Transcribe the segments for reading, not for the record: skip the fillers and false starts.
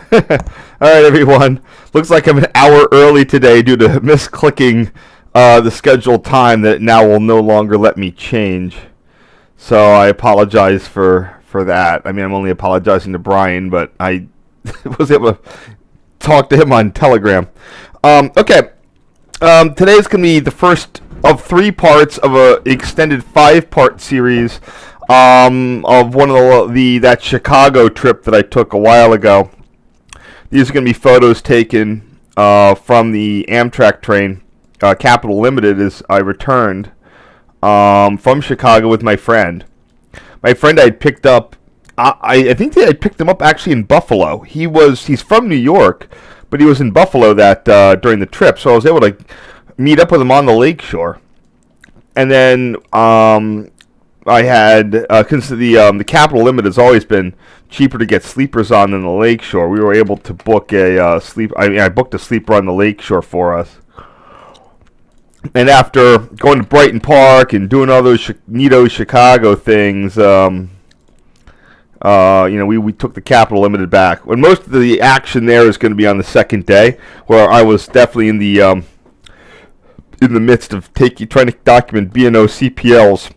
All right, everyone. Looks like I'm an hour early today due to misclicking the scheduled time that now will no longer let me change. So I apologize for that. I mean, I'm only apologizing to Brian, but I was able to talk to him on Telegram. Okay. Today's going to be the first of 3 parts of an extended 5-part series of one of that Chicago trip that I took a while ago. These are going to be photos taken from the Amtrak train, Capital Limited, as I returned from Chicago with my friend. My friend I had picked up, I think that I picked him up actually in Buffalo. He's from New York, but he was in Buffalo during the trip, so I was able to meet up with him on the lakeshore. And then I had, because the Capital Limit has always been cheaper to get sleepers on than the lakeshore, we were able to book I booked a sleeper on the lakeshore for us. And after going to Brighton Park and doing all those neato Chicago things, we took the Capital Limited back. When most of the action there is going to be on the second day, where I was definitely in the midst of trying to document B&O CPLs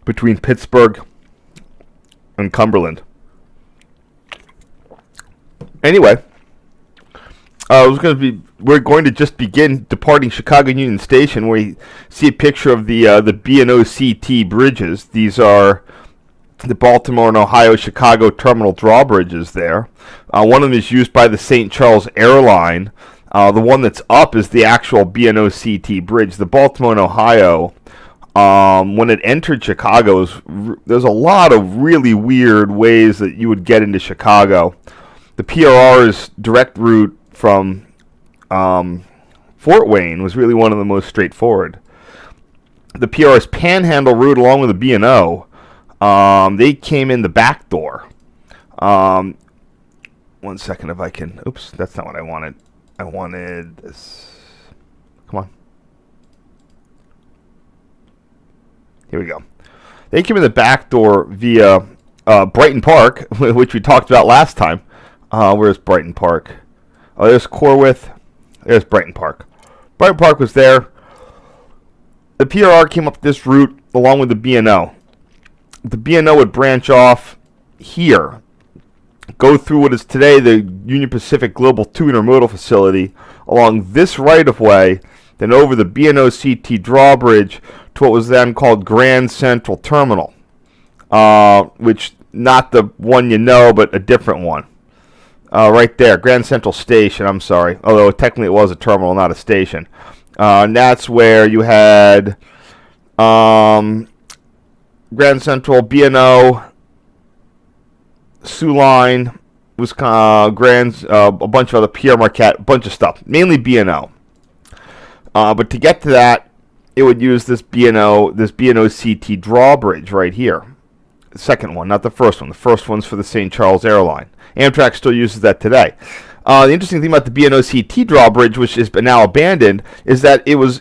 between Pittsburgh and Cumberland. Anyway, we're going to just begin departing Chicago Union Station, where you see a picture of the B&O CT bridges. These are the Baltimore and Ohio Chicago terminal drawbridges there. One of them is used by the St. Charles Airline. The one that's up is the actual B&O CT bridge. The Baltimore and Ohio, when it entered Chicago, there's a lot of really weird ways that you would get into Chicago. The PRR's direct route from Fort Wayne was really one of the most straightforward. The PRR's Panhandle route, along with the B&O, they came in the back door. 1 second, if I can. Oops, that's not what I wanted. I wanted this. Come on. Here we go. They came in the back door via Brighton Park, which we talked about last time. Where's Brighton Park? Oh, there's Corwith. There's Brighton Park. Brighton Park was there. The PRR came up this route along with the B&O. The B&O would branch off here, go through what is today the Union Pacific Global 2 Intermodal Facility, along this right-of-way, then over the B&O CT drawbridge to what was then called Grand Central Terminal, which not the one you know, but a different one. Right there, Grand Central Station, I'm sorry. Although technically it was a terminal, not a station. And that's where you had Grand Central, B&O, Sioux Line, Wisconsin, a bunch of other Pierre Marquette, a bunch of stuff. Mainly B&O. But to get to that, it would use this B&O CT drawbridge right here. The second one, not the first one. The first one's for the St. Charles Airline. Amtrak still uses that today. The interesting thing about the B&O CT drawbridge, which has been now abandoned, is that it was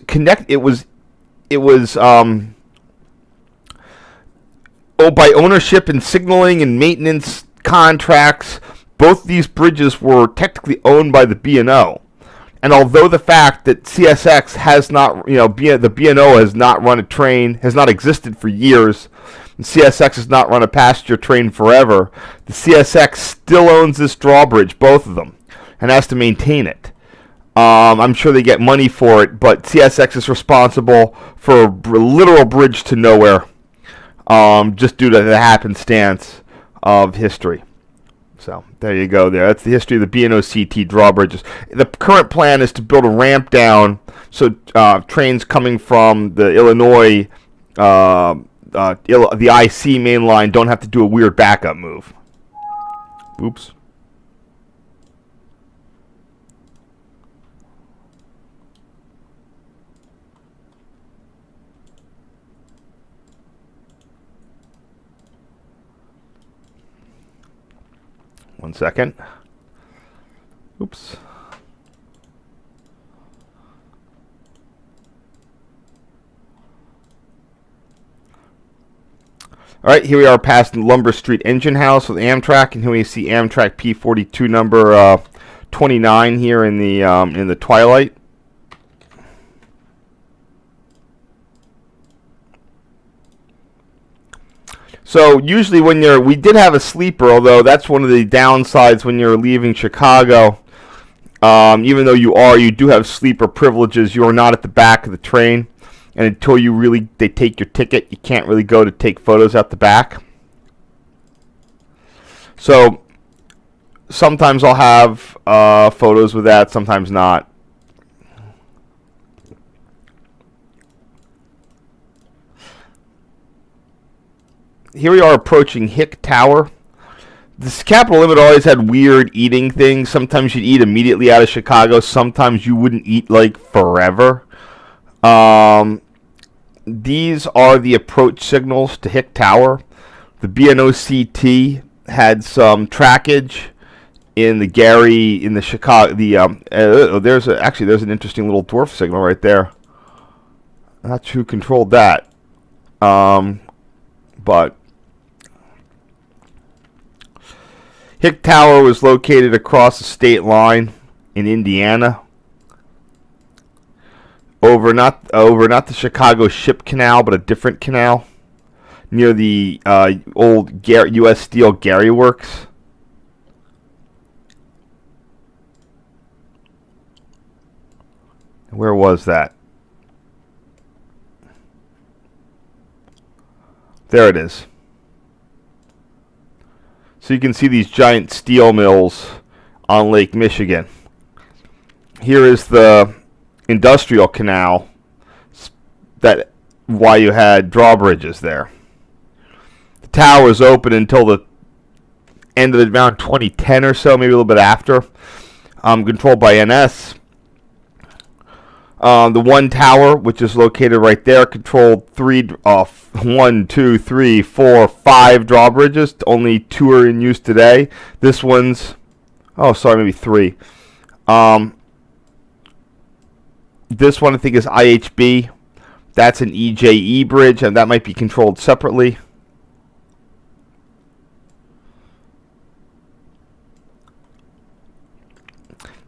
by ownership and signaling and maintenance contracts. Both these bridges were technically owned by the B&O. And although the fact that CSX has not, the B&O has not run a train, has not existed for years, and CSX has not run a passenger train forever, the CSX still owns this drawbridge, both of them, and has to maintain it. I'm sure they get money for it, but CSX is responsible for a literal bridge to nowhere, just due to the happenstance of history. So there you go. That's the history of the B&O CT drawbridges. The current plan is to build a ramp down so trains coming from the Illinois, the IC main line don't have to do a weird backup move. Oops. One second. Oops. All right, here we are past Lumber Street Engine House with Amtrak, and here we see Amtrak P42 number 29 here in the twilight. So usually when we did have a sleeper, although that's one of the downsides when you're leaving Chicago. Even though you do have sleeper privileges, you are not at the back of the train, and until they take your ticket, you can't really go to take photos at the back. So sometimes I'll have photos with that, sometimes not. Here we are approaching Hick Tower. This Capital Limit always had weird eating things. Sometimes you'd eat immediately out of Chicago. Sometimes you wouldn't eat like forever. These are the approach signals to Hick Tower. The BNOCT had some trackage in the Chicago. There's an interesting little dwarf signal right there. Not sure who controlled that, but. Hick Tower was located across the state line in Indiana, over not the Chicago Ship Canal, but a different canal near the old U.S. Steel Gary Works. Where was that? There it is. So you can see these giant steel mills on Lake Michigan. Here is the industrial canal. That's why you had drawbridges there. The tower was open until the end of around 2010 or so, maybe a little bit after. Controlled by NS. The one tower, which is located right there, controlled 5 drawbridges. Only 2 are in use today. This one's, maybe 3. This one I think is IHB. That's an EJE bridge, and that might be controlled separately.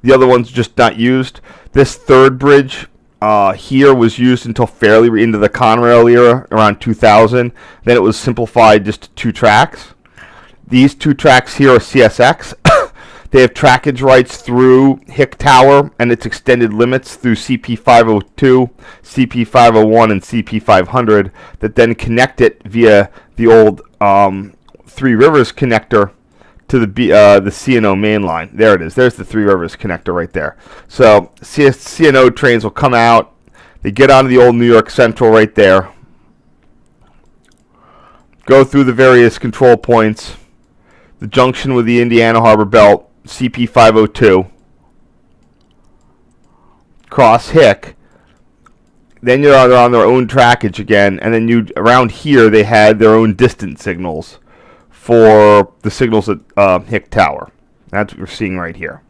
The other one's just not used. This third bridge here was used until fairly into the Conrail era, around 2000. Then it was simplified just to 2 tracks. These 2 tracks here are CSX. They have trackage rights through Hick Tower and its extended limits through CP 502, CP 501, and CP 500 that then connect it via the old Three Rivers connector to the CNO main line. There it is. There's the Three Rivers connector right there. So CNO trains will come out. They get onto the old New York Central right there. Go through the various control points. The junction with the Indiana Harbor Belt, CP 502. Cross Hick. Then you're on their own trackage again. And then around here they had their own distance signals for the signals at Hick Tower. That's what we're seeing right here.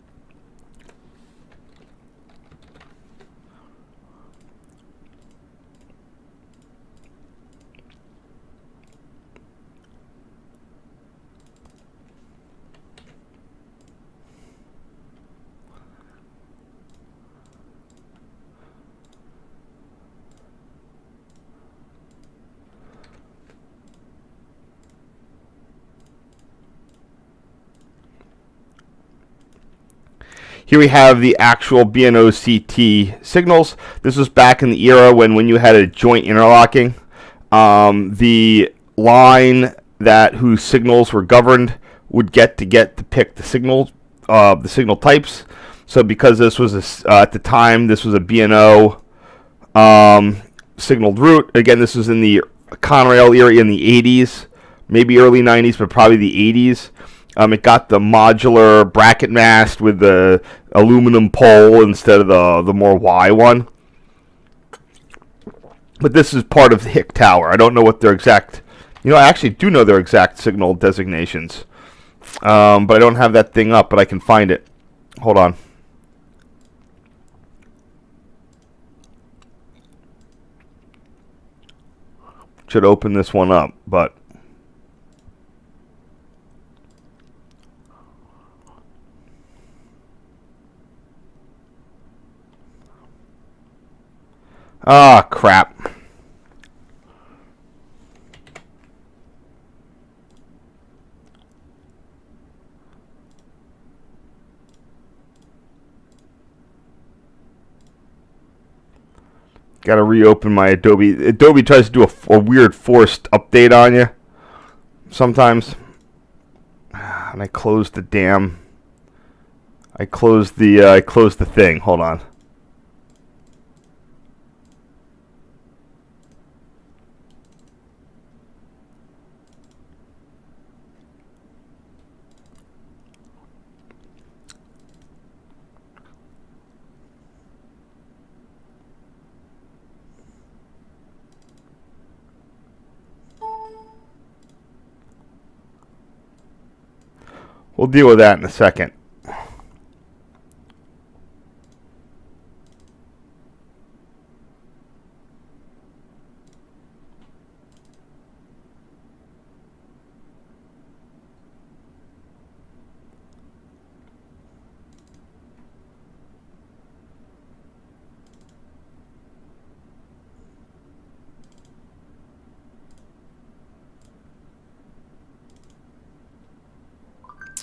Here we have the actual BNOCT signals. This was back in the era when you had a joint interlocking. The line whose signals were governed would get to pick the signal types. So because this was at the time this was a BNO signaled route. Again, this was in the Conrail era in the 80s, maybe early 90s, but probably the 80s. It got the modular bracket mast with the aluminum pole instead of the more Y one. But this is part of the Hick Tower. I don't know what their exact... I actually do know their exact signal designations. But I don't have that thing up, but I can find it. Hold on. Should open this one up, but... Ah, crap. Got to reopen my Adobe. Adobe tries to do a weird forced update on you sometimes. And I closed the damn. I closed the thing. Hold on. We'll deal with that in a second.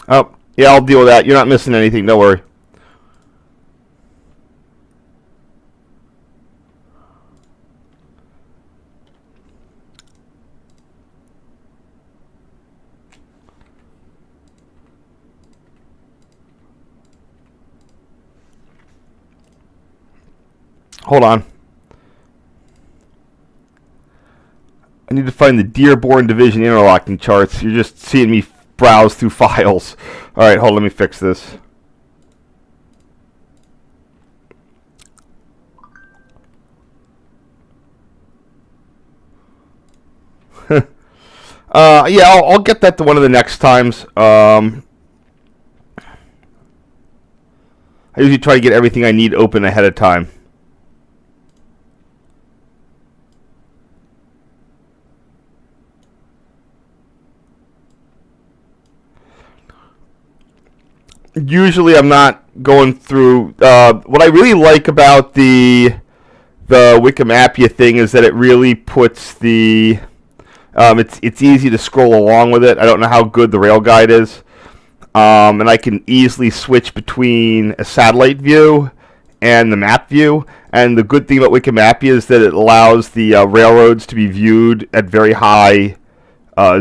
Oh, yeah, I'll deal with that. You're not missing anything. Don't worry. Hold on. I need to find the Dearborn Division interlocking charts. You're just seeing me browse through files. All right, hold on. Let me fix this. Yeah, I'll get that to one of the next times. I usually try to get everything I need open ahead of time. Usually I'm not going through. What I really like about the Wikimapia thing is that it really puts the. It's easy to scroll along with it. I don't know how good the rail guide is, and I can easily switch between a satellite view and the map view. And the good thing about Wikimapia is that it allows the railroads to be viewed at very high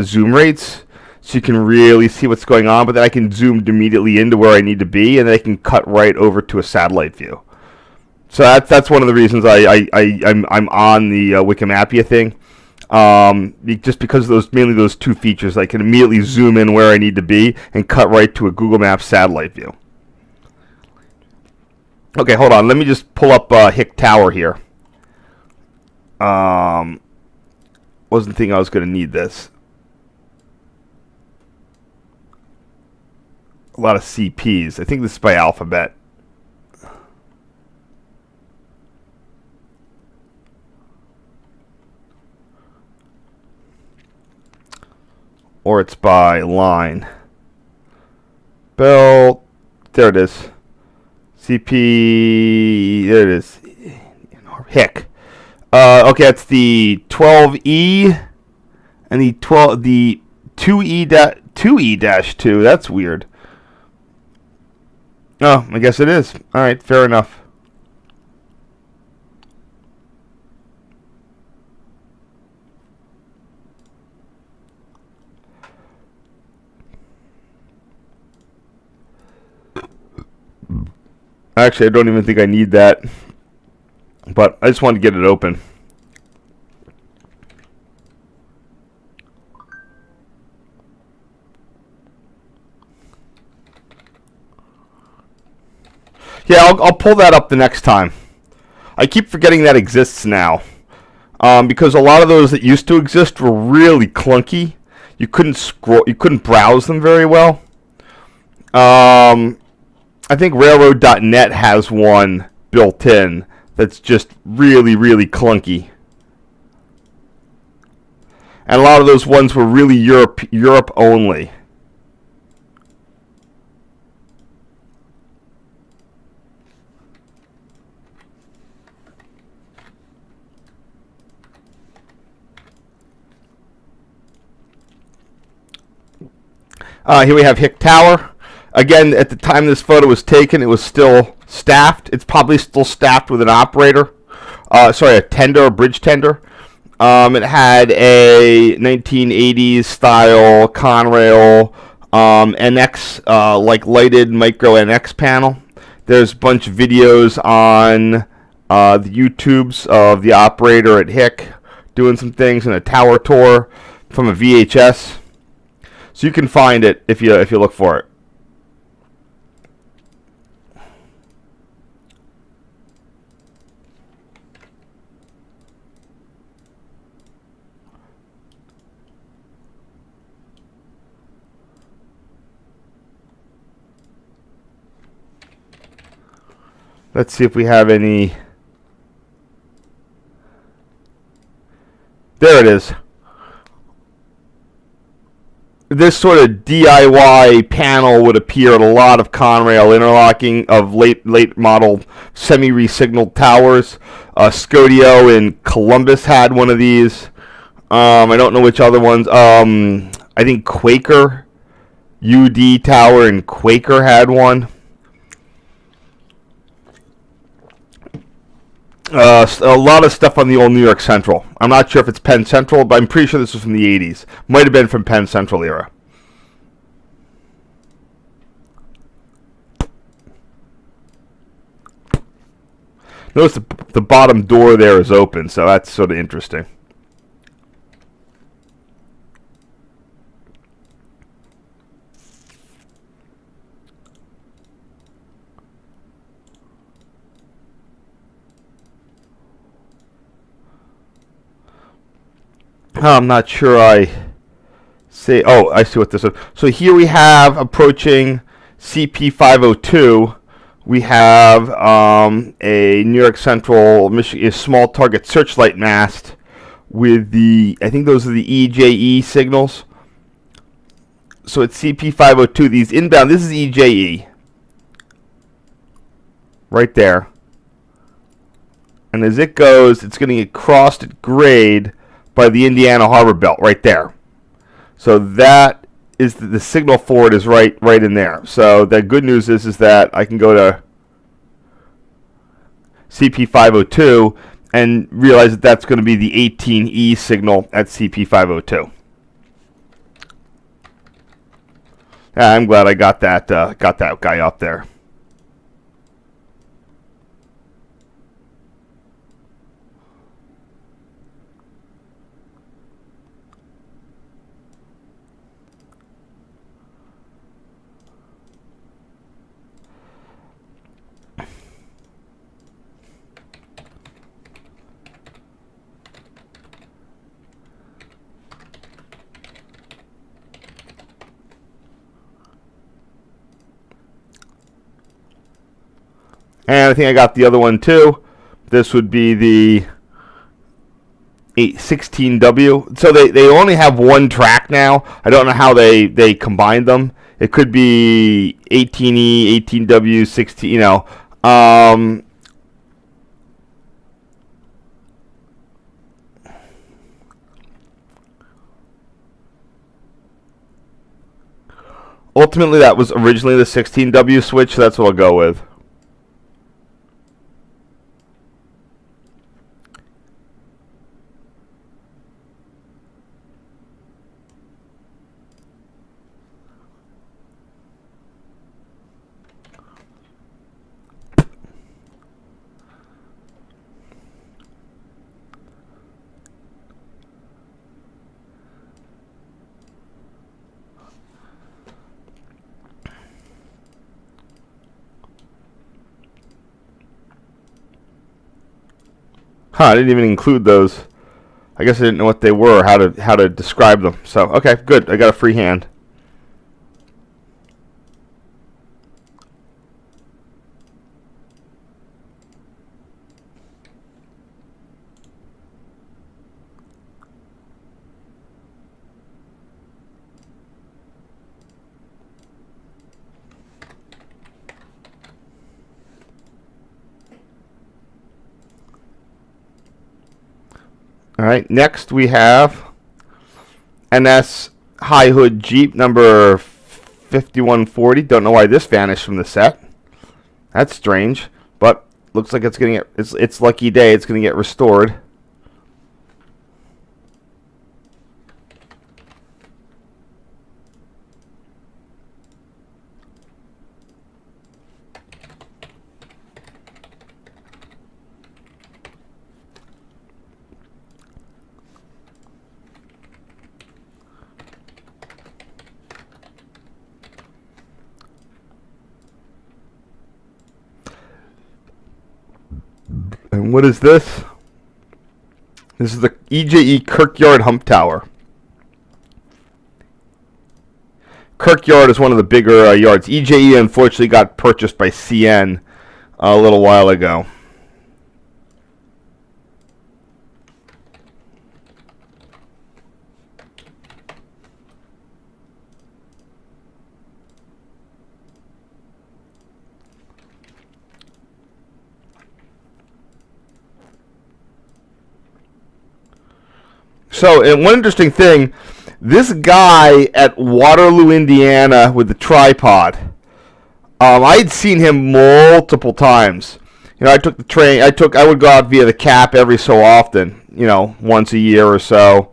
zoom rates, so you can really see what's going on. But then I can zoom immediately into where I need to be, and then I can cut right over to a satellite view. So that's one of the reasons I'm on the Wikimapia thing. Just because of mainly those two features, I can immediately zoom in where I need to be and cut right to a Google Maps satellite view. Okay, hold on. Let me just pull up Hick Tower here. Wasn't thinking I was going to need this. A lot of CPs. I think this is by alphabet. Or it's by line. Bell. There it is. CP. There it is. Hick. Okay, it's the 12E and the 2E-2. That's weird. Oh, I guess it is. All right, fair enough. Actually, I don't even think I need that, but I just wanted to get it open. Yeah, I'll pull that up the next time. I keep forgetting that exists now, because a lot of those that used to exist were really clunky. You couldn't scroll, you couldn't browse them very well. I think Railroad.net has one built in that's just really, really clunky. And a lot of those ones were really Europe only. Here we have Hick Tower. Again, at the time this photo was taken, it was still staffed. It's probably still staffed with an operator. Sorry, a tender, a bridge tender. It had a 1980s style Conrail NX, like lighted micro NX panel. There's a bunch of videos on the YouTubes of the operator at Hick doing some things in a tower tour from a VHS. So you can find it if you look for it. Let's see if we have any. There it is. This sort of DIY panel would appear at a lot of Conrail interlocking of late model semi-resignaled towers. Scodio in Columbus had one of these. I don't know which other ones. I think Quaker, UD Tower in Quaker had one. A lot of stuff on the old New York Central. I'm not sure if it's Penn Central, but I'm pretty sure this was from the 80s. Might have been from Penn Central era. Notice the bottom door there is open, so that's sort of interesting. I'm not sure I say. Oh, I see what this is. So here we have approaching CP502. We have a New York Central, Michigan, small target searchlight mast with the, I think those are the EJE signals. So it's CP502. These inbound, this is EJE. Right there. And as it goes, it's going to get crossed at grade by the Indiana Harbor Belt right there. So that is the signal for it is right in there. So the good news is that I can go to CP502 and realize that that's going to be the 18E signal at CP502. I'm glad I got that guy up there. And I think I got the other one too. This would be the 16W. So they only have one track now. I don't know how they combined them. It could be 18E, 18W, 16, you know. Ultimately, that was originally the 16W switch, so that's what I'll go with. I didn't even include those. I guess I didn't know what they were, or how to describe them. So, okay, good. I got a free hand. All right, next we have NS High Hood Jeep number 5140. Don't know why this vanished from the set. That's strange, but looks like it's gonna get it's lucky day. It's gonna get restored. And what is this? This is the EJE Kirkyard Hump Tower. Kirkyard is one of the bigger yards. EJE unfortunately got purchased by CN a little while ago. So, and one interesting thing, this guy at Waterloo, Indiana, with the tripod, I'd seen him multiple times. You know, I took the train. I would go out via the Cap every so often. You know, once a year or so.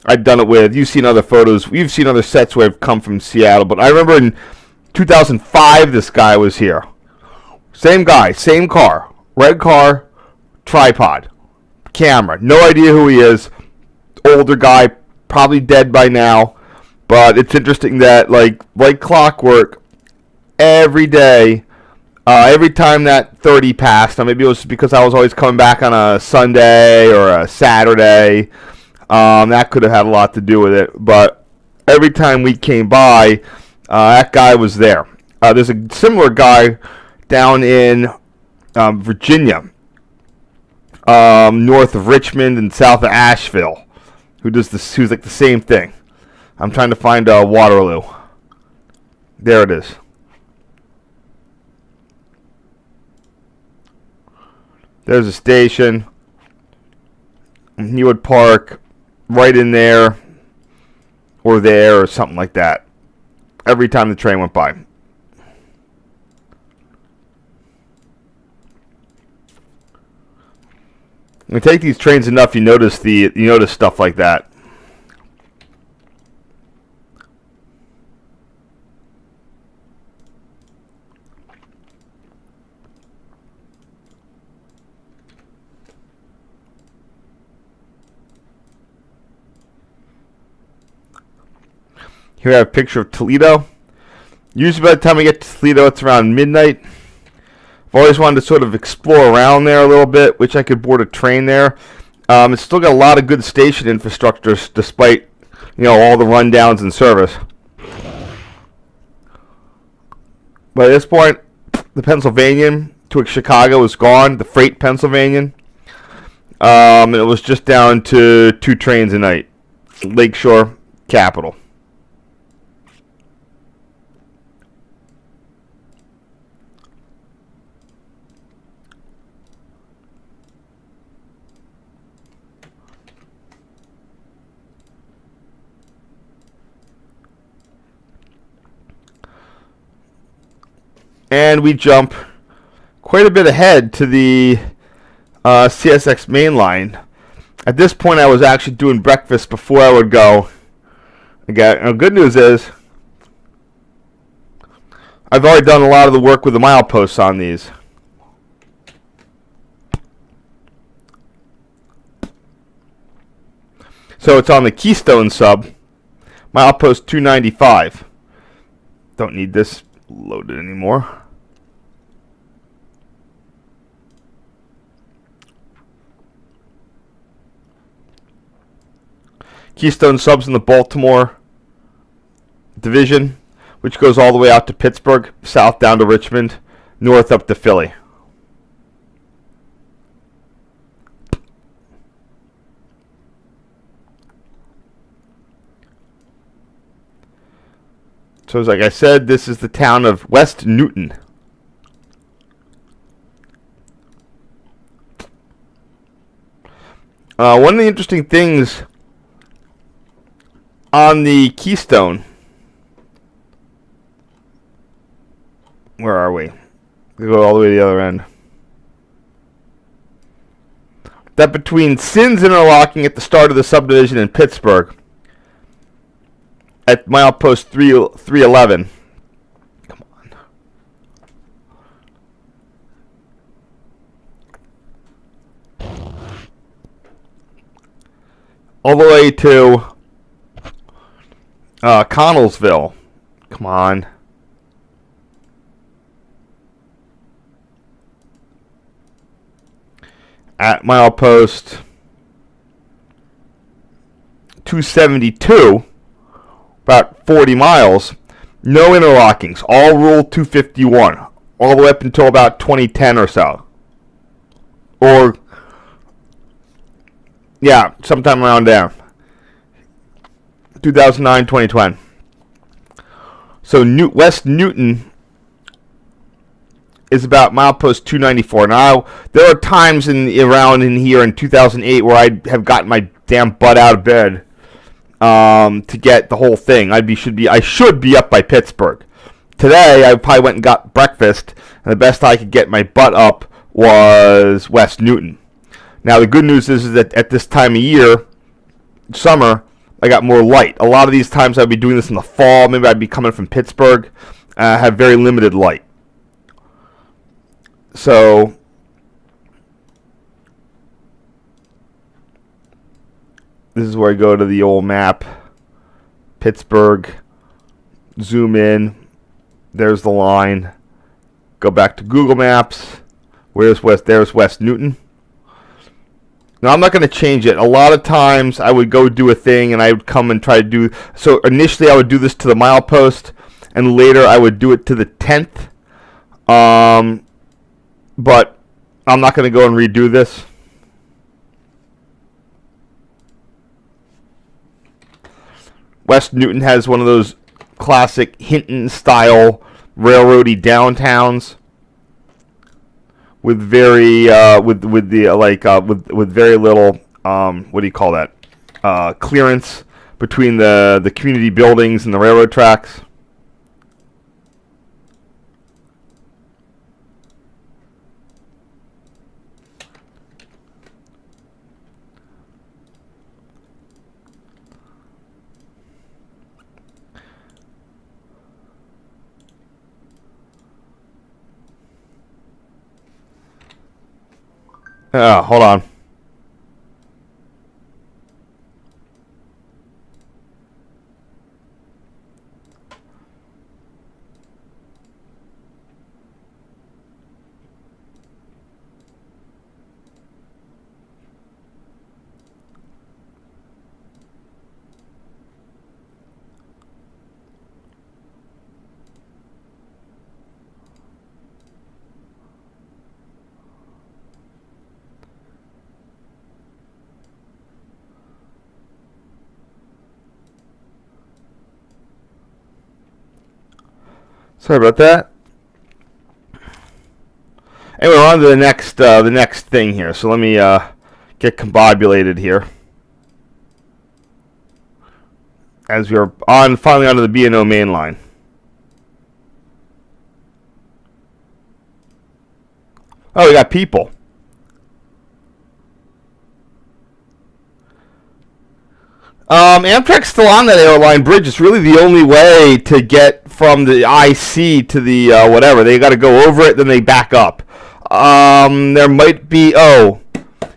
I'd done it with. You've seen other photos. You've seen other sets where I've come from Seattle. But I remember in 2005, this guy was here. Same guy, same car, red car, tripod, camera. No idea who he is. Older guy, probably dead by now, but it's interesting that like clockwork, every day, every time that 30 passed, maybe it was because I was always coming back on a Sunday or a Saturday, that could have had a lot to do with it, but every time we came by, that guy was there. There's a similar guy down in Virginia, north of Richmond and south of Asheville, who does this? Who's like the same thing. I'm trying to find Waterloo. There it is. There's a station. You would park right in there, or something like that. Every time the train went by. When you take these trains enough, you notice stuff like that. Here I have a picture of Toledo. Usually by the time we get to Toledo, it's around midnight. I've always wanted to sort of explore around there a little bit, which I could board a train there. It's still got a lot of good station infrastructure, despite all the rundowns in service. But at this point, the Pennsylvanian to Chicago is gone. The freight Pennsylvanian, and it was just down to 2 trains a night. Lakeshore, Capital. And we jump quite a bit ahead to the CSX main line. At this point, I was actually doing breakfast before I would go. Again, the good news is I've already done a lot of the work with the mileposts on these. So it's on the Keystone sub, milepost 295. Don't need this loaded anymore. Keystone subs in the Baltimore division, which goes all the way out to Pittsburgh, south down to Richmond, north up to Philly. So, like I said, this is the town of West Newton. One of the interesting things on the Keystone Where are we? We go all the way to the other end. That between Sins interlocking at the start of the subdivision in Pittsburgh at milepost 311. Come on. All the way to Connellsville. Come on. At milepost 272, about 40 miles, no interlockings, all Rule 251, all the way up until about 2010 or so. Or, yeah, sometime around there. 2009, 2010. So West Newton is about milepost 294. Now, there are times around in here in 2008 where I have gotten my damn butt out of bed to get the whole thing. I should be up by Pittsburgh. Today, I probably went and got breakfast, and the best I could get my butt up was West Newton. Now, the good news is that at this time of year, summer, I got more light. A lot of these times I'd be doing this in the fall. Maybe I'd be coming from Pittsburgh. Have very limited light. So, this is where I go to the old map. Pittsburgh. Zoom in. There's the line. Go back to Google Maps. There's West Newton. Now, I'm not going to change it. A lot of times, I would go do a thing, and I would come and try to do... So, initially, I would do this to the milepost, and later, I would do it to the 10th. But I'm not going to go and redo this. West Newton has one of those classic Hinton-style railroady downtowns with very with very little what do you call that clearance between the community buildings and the railroad tracks. Hold on. Sorry about that. Anyway, we're on to the next thing here. So let me get combobulated here. As we are finally onto the B&O main line. Oh, we got people. Amtrak's still on that airline bridge. It's really the only way to get from the IC to the whatever. They got to go over it, then they back up. There might be... Oh,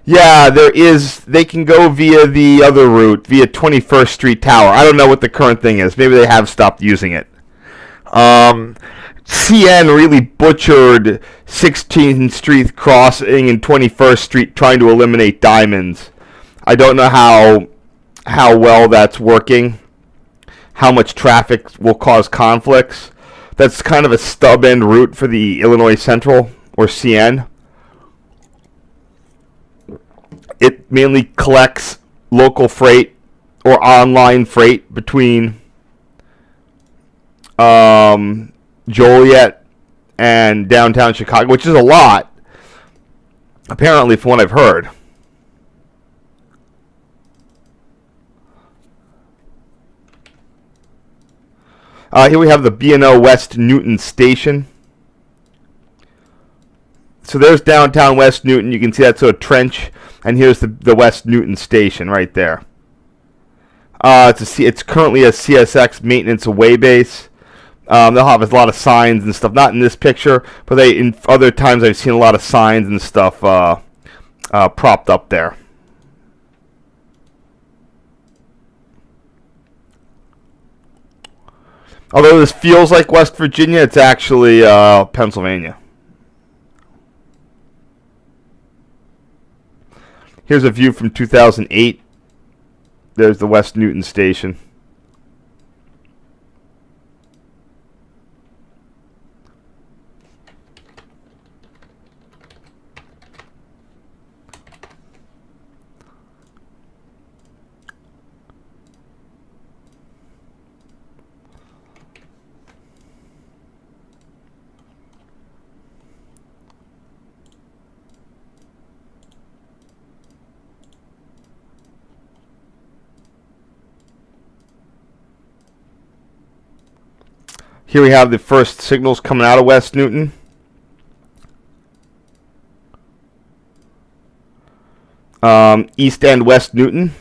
yeah, there is... They can go via the other route, via 21st Street Tower. I don't know what the current thing is. Maybe they have stopped using it. CN really butchered 16th Street crossing and 21st Street trying to eliminate diamonds. I don't know how well that's working, how much traffic will cause conflicts. That's kind of a stub end route for the Illinois Central, or CN. It mainly collects local freight or online freight between Joliet and downtown Chicago, which is a lot, apparently, from what I've heard. Here we have the B&O West Newton Station. So there's downtown West Newton. You can see that's a trench, and here's the West Newton station right there. It's currently a CSX maintenance away base. They'll have a lot of signs and stuff. Not in this picture, but in other times I've seen a lot of signs and stuff propped up there. Although this feels like West Virginia, it's actually Pennsylvania. Here's a view from 2008. There's the West Newton station. Here we have the first signals coming out of West Newton. East End, West Newton.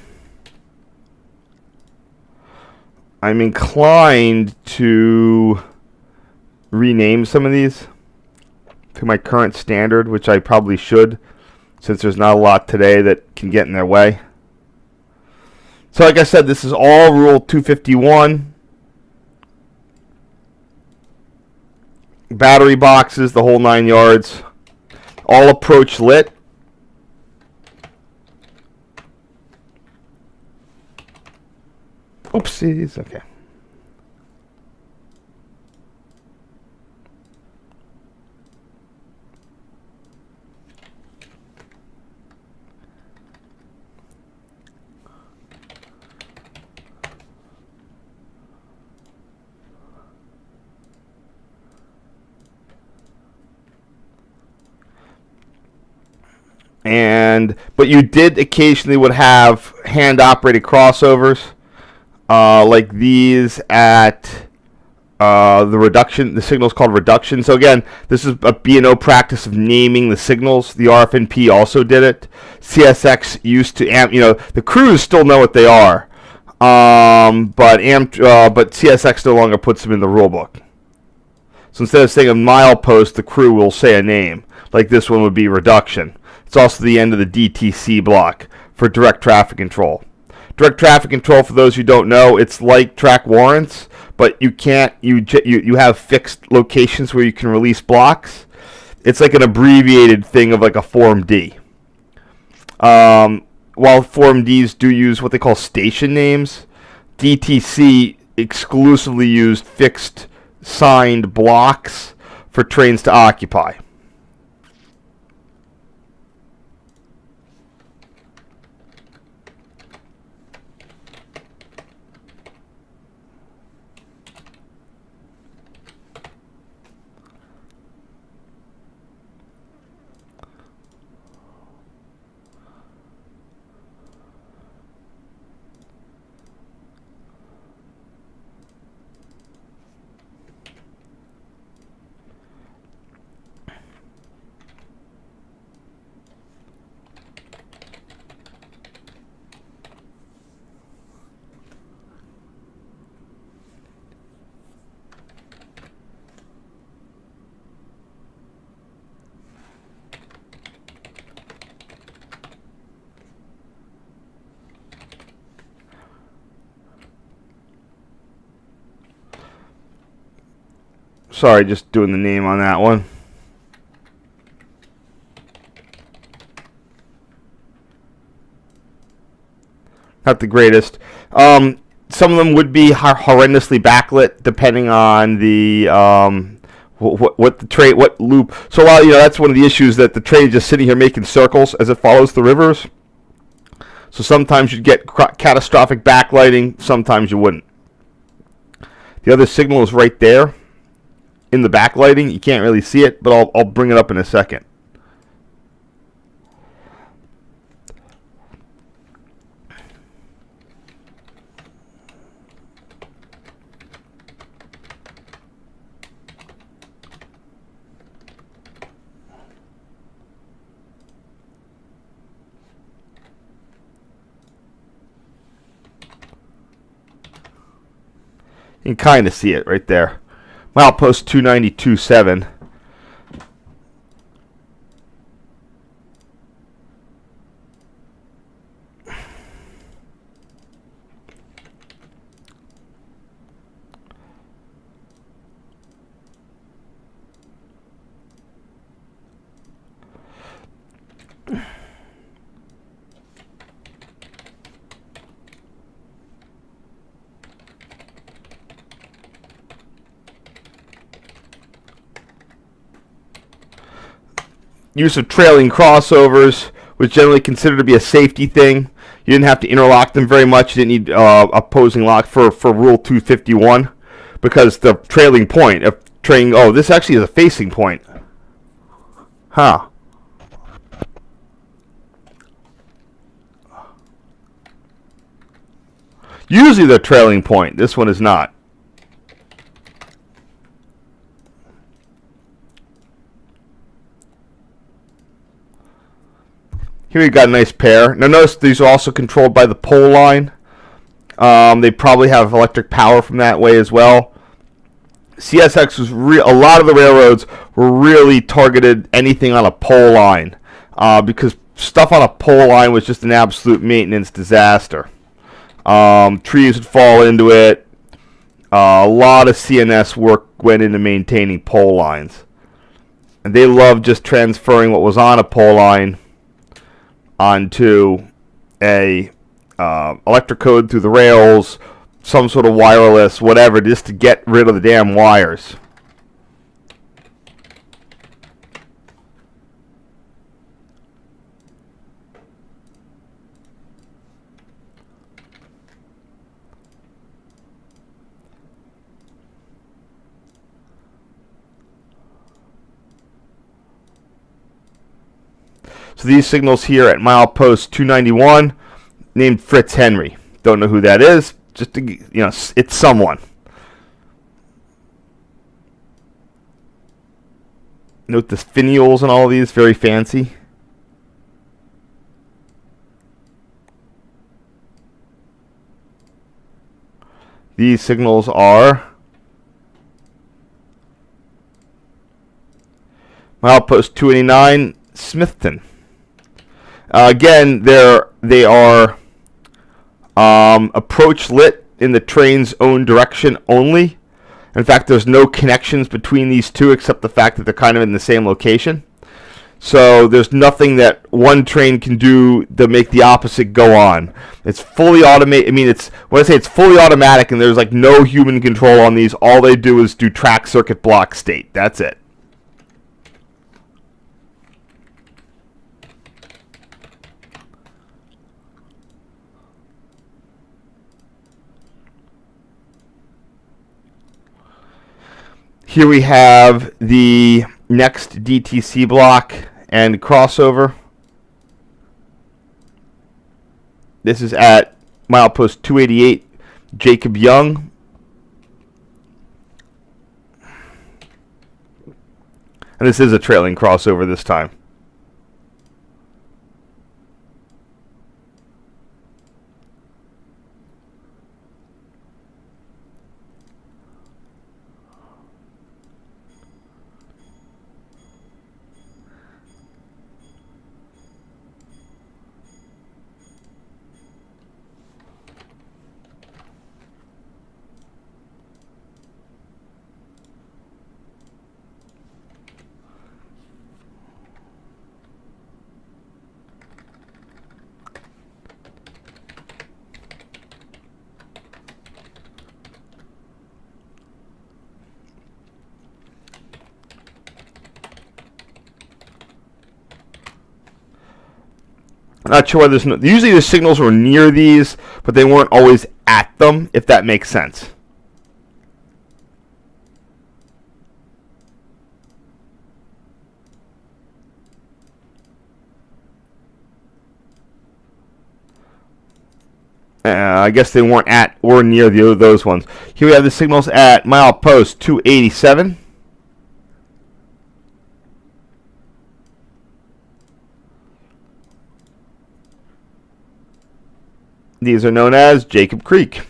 I'm inclined to rename some of these to my current standard, which I probably should, since there's not a lot today that can get in their way. So like I said, this is all Rule 251. Battery boxes, the whole 9 yards. All approach lit. Oopsies, okay. But you did occasionally would have hand operated crossovers like these at the signal is called reduction. So again, this is a B&O practice of naming the signals. The RFNP also did it. CSX used to the crews still know what they are, but CSX no longer puts them in the rule book. So instead of saying a milepost, the crew will say a name. Like this one would be reduction. It's also the end of the DTC block for direct traffic control. Direct traffic control, for those who don't know, it's like track warrants, but you can't. You have fixed locations where you can release blocks. It's like an abbreviated thing of like a Form D. While Form Ds do use what they call station names, DTC exclusively used fixed signed blocks for trains to occupy. Sorry, just doing the name on that one. Not the greatest. Some of them would be horrendously backlit, depending on the what loop. So while that's one of the issues, that the train is just sitting here making circles as it follows the rivers. So sometimes you'd get catastrophic backlighting, sometimes you wouldn't. The other signal is right there in the backlighting. You can't really see it, but I'll bring it up in a second. You can kind of see it right there. Milepost 292.7. Use of trailing crossovers was generally considered to be a safety thing. You didn't have to interlock them very much. You didn't need opposing lock for Rule 251 because the trailing point of trailing. Oh, this actually is a facing point. Huh. Usually the trailing point. This one is not. Here we got a nice pair. Now notice these are also controlled by the pole line. They probably have electric power from that way as well. CSX was a lot of the railroads were really targeted anything on a pole line because stuff on a pole line was just an absolute maintenance disaster. Trees would fall into it. A lot of CNS work went into maintaining pole lines, and they loved just transferring what was on a pole line onto a electric code through the rails, some sort of wireless, whatever, just to get rid of the damn wires. So these signals here at milepost 291, named Fritz Henry. Don't know who that is. Just to, it's someone. Note the finials and all of these, very fancy. These signals are milepost 289, Smithton. Again, they are approach lit in the train's own direction only. In fact, there's no connections between these two except the fact that they're kind of in the same location. So there's nothing that one train can do to make the opposite go on. It's fully automated. I mean, when I say it's fully automatic and there's like no human control on these, all they do is do track circuit block state. That's it. Here we have the next DTC block and crossover. This is at milepost 288, Jacob Young. And this is a trailing crossover this time. Not sure why there's no. Usually the signals were near these, but they weren't always at them, if that makes sense. I guess they weren't at or near those ones. Here we have the signals at milepost 287. These are known as Jacob Creek.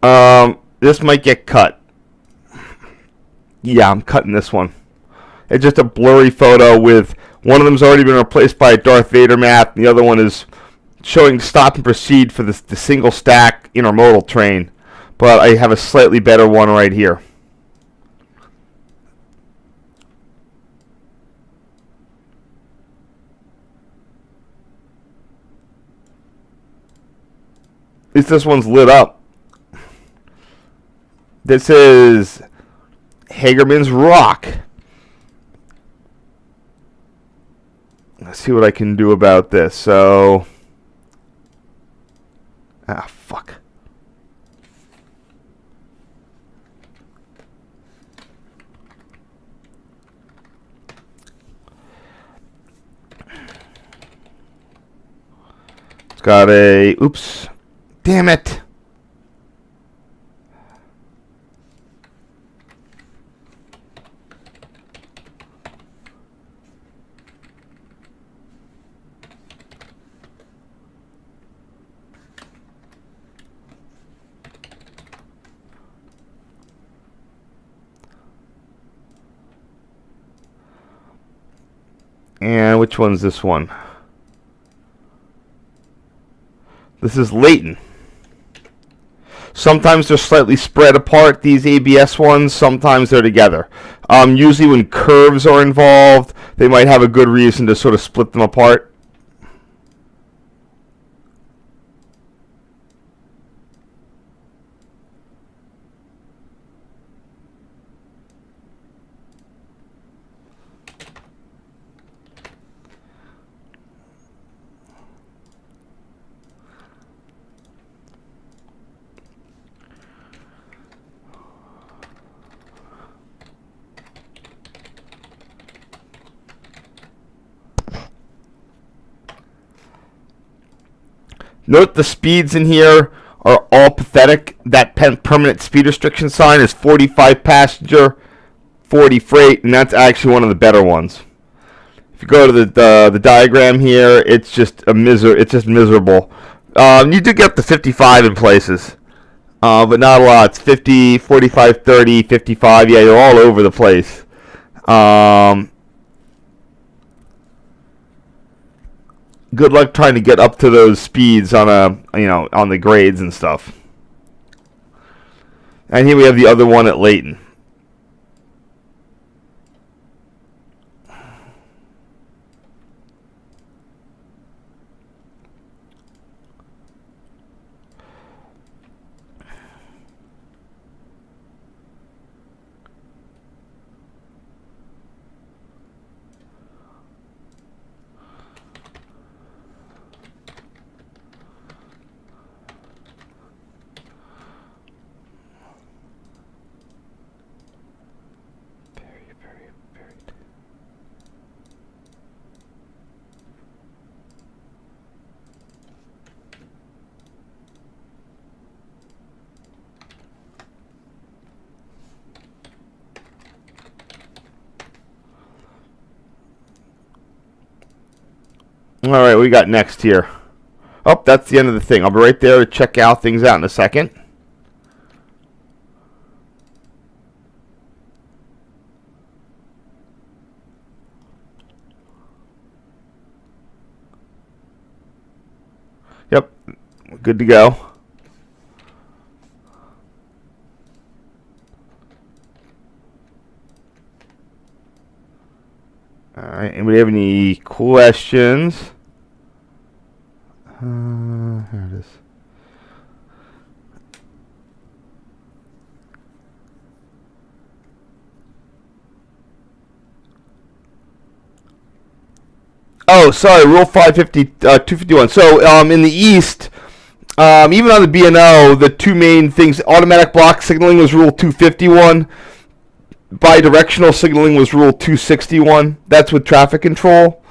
This might get cut. Yeah, I'm cutting this one. It's just a blurry photo with one of them's already been replaced by a Darth Vader map, and the other one is showing stop and proceed for the single stack intermodal train. But I have a slightly better one right here. At least this one's lit up. This is Hagerman's Rock. Let's see what I can do about this. So, fuck. It's got a, oops, damn it. And which one's this one? This is Layton. Sometimes they're slightly spread apart, these ABS ones. Sometimes they're together. Usually when curves are involved, they might have a good reason to sort of split them apart. Note the speeds in here are all pathetic. That permanent speed restriction sign is 45 passenger, 40 freight, and that's actually one of the better ones. If you go to the diagram here, it's just miserable. You do get the 55 in places, but not a lot. It's 50, 45, 30, 55. Yeah, you're all over the place. Good luck trying to get up to those speeds on on the grades and stuff. And here we have the other one at Layton. All right, what we got next here? Oh, that's the end of the thing. I'll be right there to check things out in a second. Yep, good to go. All right, anybody have any questions? Here it is. Oh, sorry, Rule 550, 251. So, in the East, even on the B&O, the two main things, automatic block signaling was Rule 251. Bidirectional signaling was Rule 261. That's with traffic control.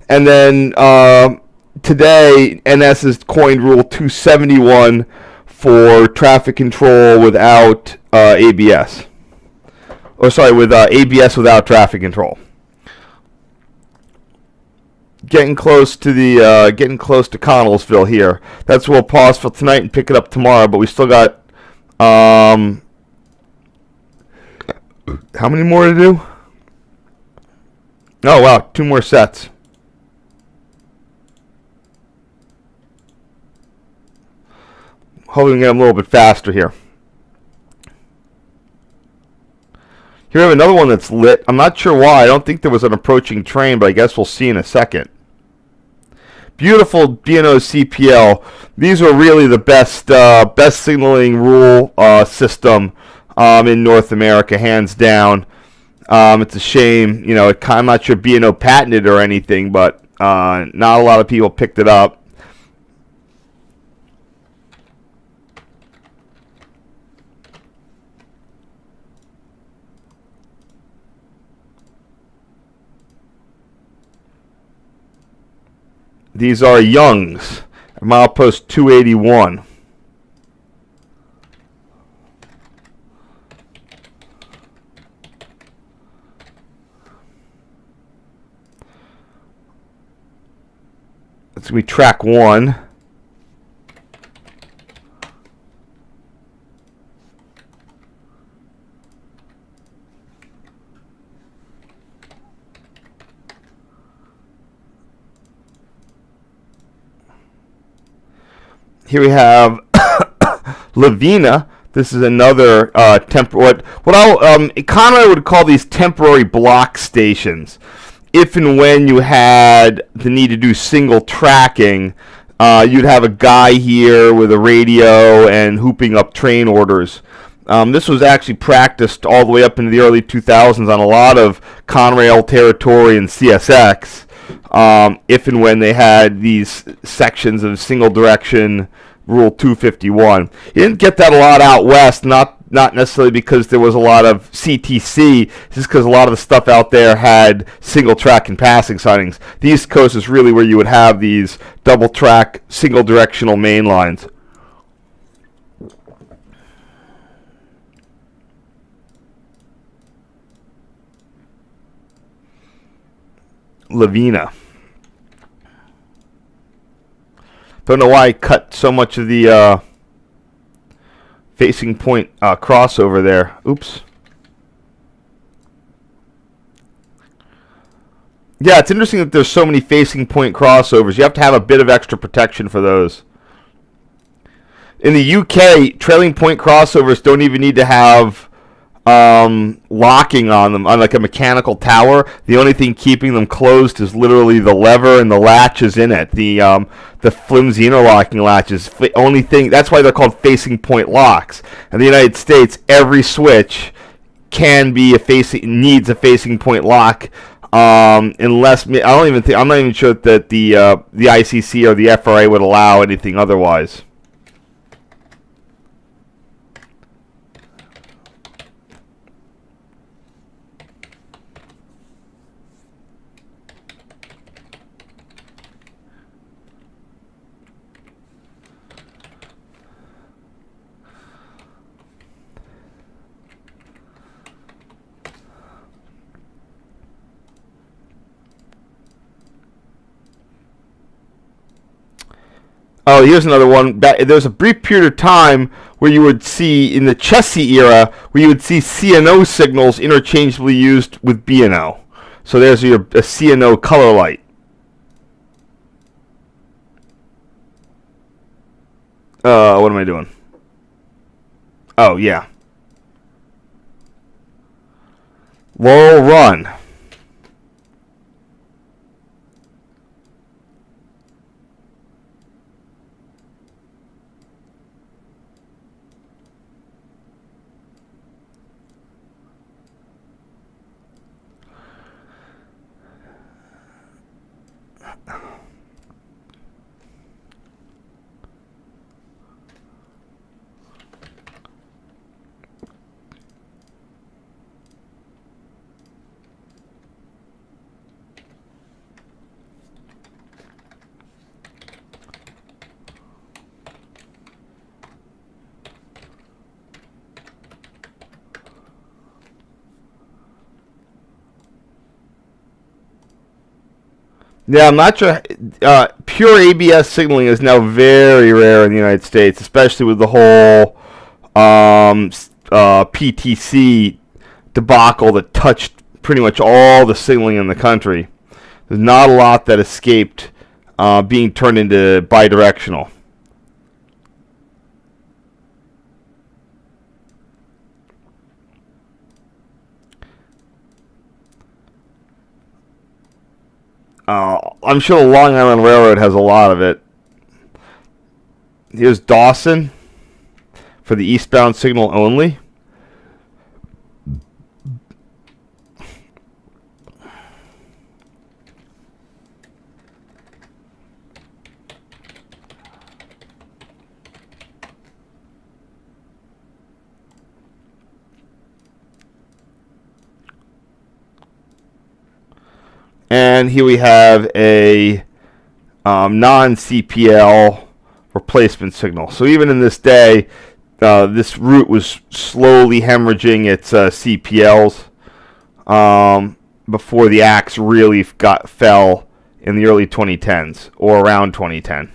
And then today, NS has coined Rule 271 for traffic control without ABS. Or sorry, with ABS without traffic control. Getting close to Connellsville here. That's where we'll pause for tonight and pick it up tomorrow. But we still got How many more to do? Oh, wow. 2 more sets. Hoping to get them a little bit faster here. Here we have another one that's lit. I'm not sure why. I don't think there was an approaching train, but I guess we'll see in a second. Beautiful B&O CPL. These are really the best signaling rule system in North America, hands down. It's a shame, I'm not sure B&O patented or anything, but not a lot of people picked it up. These are Young's, milepost 281. It's going to be track 1. Here we have Lavina. This is another what Conway would call these temporary block stations. If and when you had the need to do single tracking, you'd have a guy here with a radio and hooping up train orders. This was actually practiced all the way up into the early 2000s on a lot of Conrail territory and CSX. If and when they had these sections of single direction Rule 251. You didn't get that a lot out west, not necessarily because there was a lot of CTC, just because a lot of the stuff out there had single track and passing sidings. The East Coast is really where you would have these double track, single directional main lines. Lavina. Don't know why I cut so much of the facing point crossover there. Oops. Yeah, it's interesting that there's so many facing point crossovers. You have to have a bit of extra protection for those. In the UK, trailing point crossovers don't even need to have locking on them, on like a mechanical tower. The only thing keeping them closed is literally the lever and the latches in it. The flimsy interlocking latches. Only thing, that's why they're called facing point locks. In the United States, every switch needs a facing point lock. Unless I'm not even sure that the ICC or the FRA would allow anything otherwise. Oh, here's another one. There was a brief period of time where you would see, in the Chessie era, where you would see C&O signals interchangeably used with B&O. So there's a C&O color light. What am I doing? Oh, yeah. Laurel Run. Yeah, I'm not sure. Pure ABS signaling is now very rare in the United States, especially with the whole PTC debacle that touched pretty much all the signaling in the country. There's not a lot that escaped being turned into bidirectional. I'm sure the Long Island Railroad has a lot of it. Here's Dawson for the eastbound signal only. And here we have a non-CPL replacement signal. So even in this day, this route was slowly hemorrhaging its CPLs before the axe really fell in the early 2010s or around 2010.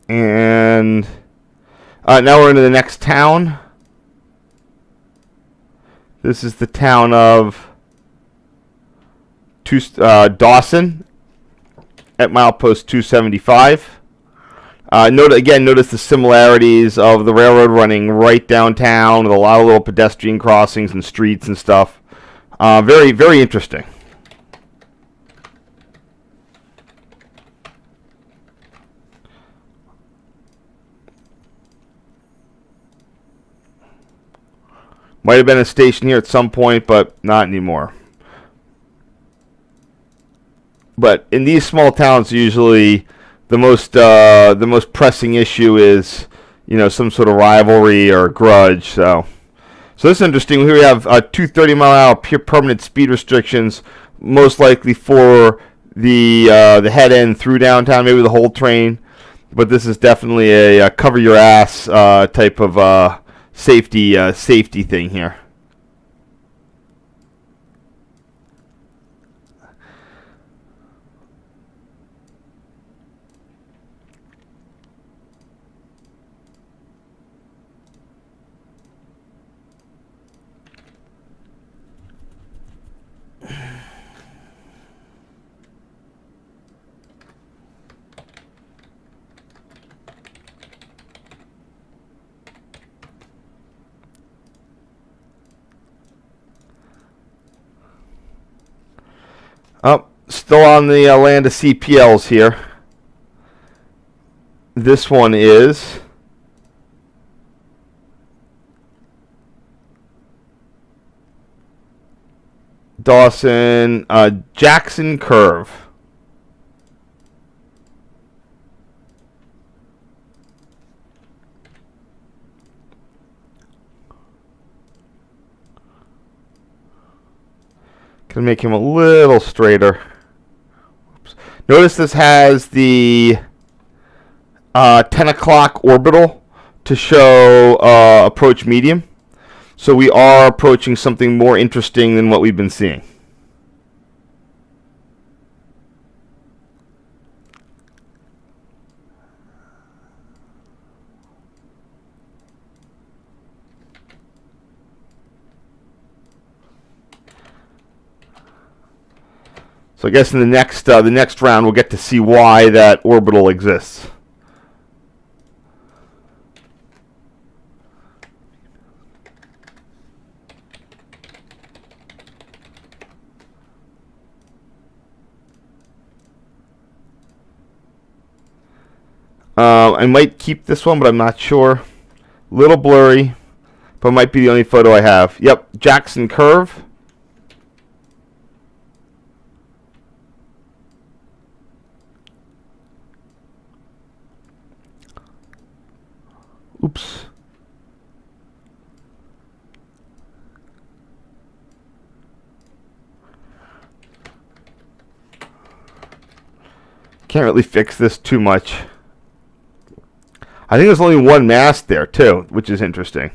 And now we're into the next town. This is the town of Dawson at milepost 275. Notice the similarities of the railroad running right downtown with a lot of little pedestrian crossings and streets and stuff. Very, very interesting. Might have been a station here at some point, but not anymore. But in these small towns, usually the most pressing issue is, some sort of rivalry or grudge. So this is interesting. Here we have 230-mile-an-hour permanent speed restrictions, most likely for the head end through downtown, maybe the whole train. But this is definitely a cover your ass type of safety thing here. Still on the land of CPLs here. This one is Dawson Jackson Curve. Gonna make him a little straighter. Oops. Notice this has the 10 o'clock orbital to show approach medium. So we are approaching something more interesting than what we've been seeing. So I guess in the next round we'll get to see why that orbital exists. I might keep this one, but I'm not sure. Little blurry, but might be the only photo I have. Yep, Jackson Curve. Oops. Can't really fix this too much. I think there's only one mast there too, which is interesting.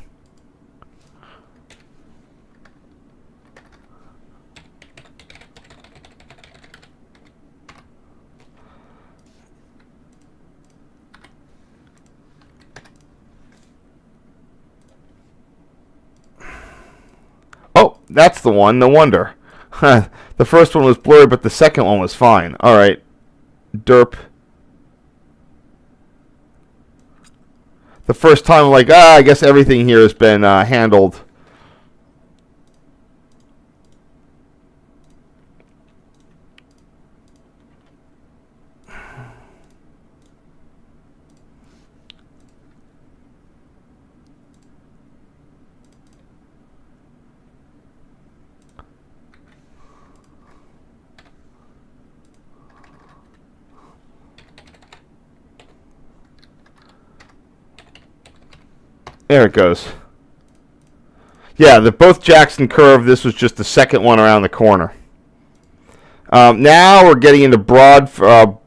Oh, that's the one. No wonder. The first one was blurred, but the second one was fine. All right. Derp. The first time I'm like, I guess everything here has been handled. There it goes. Yeah, they're both Jackson Curve. This was just the second one around the corner. Now we're getting into Broadford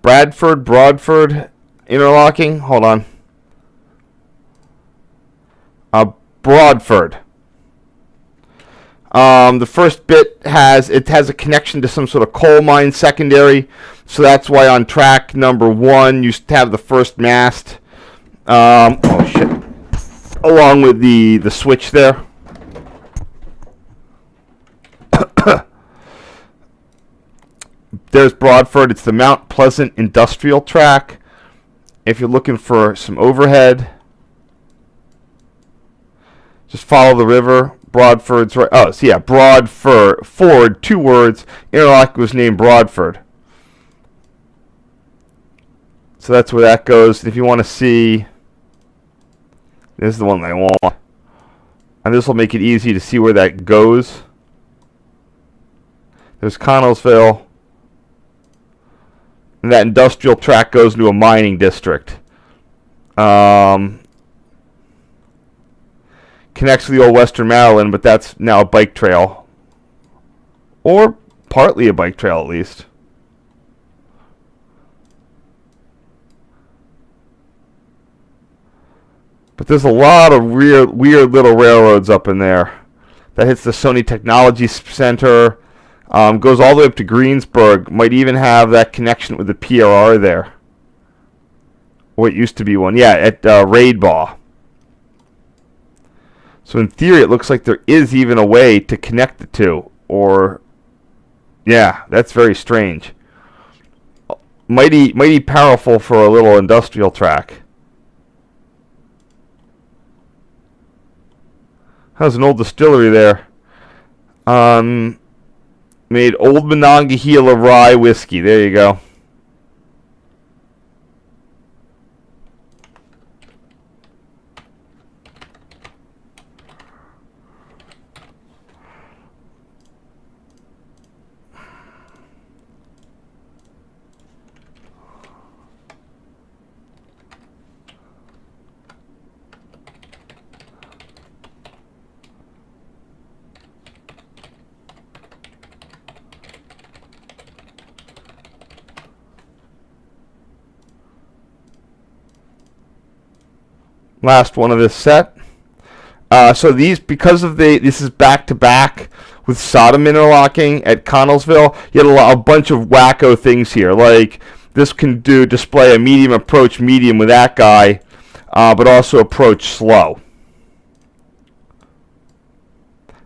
interlocking. Hold on. Broadford. The first bit has a connection to some sort of coal mine secondary, so that's why on track number 1 you have the first mast. Oh shit. Along with the switch there. There's Broadford. It's the Mount Pleasant Industrial Track. If you're looking for some overhead, just follow the river. Broadford's right. Oh, so yeah, Broadford, 2 words. Interlock was named Broadford. So that's where that goes. If you want to see, this is the one I want. And this will make it easy to see where that goes. There's Connellsville. And that industrial track goes into a mining district. Connects to the old Western Maryland, but that's now a bike trail. Or partly a bike trail, at least. But there's a lot of weird little railroads up in there. That hits the Sony Technology Center. Goes all the way up to Greensburg. Might even have that connection with the PRR there. Or it used to be one. Yeah, at Raidbaugh. So in theory, it looks like there is even a way to connect the two. Or, yeah, that's very strange. Mighty powerful for a little industrial track. How's an old distillery there? Made Old Monongahela Rye whiskey. There you go. Last one of this set. So these, because of this is back to back with Sodom interlocking at Connellsville, you had a bunch of wacko things here. Like this can display a medium approach medium with that guy, but also approach slow.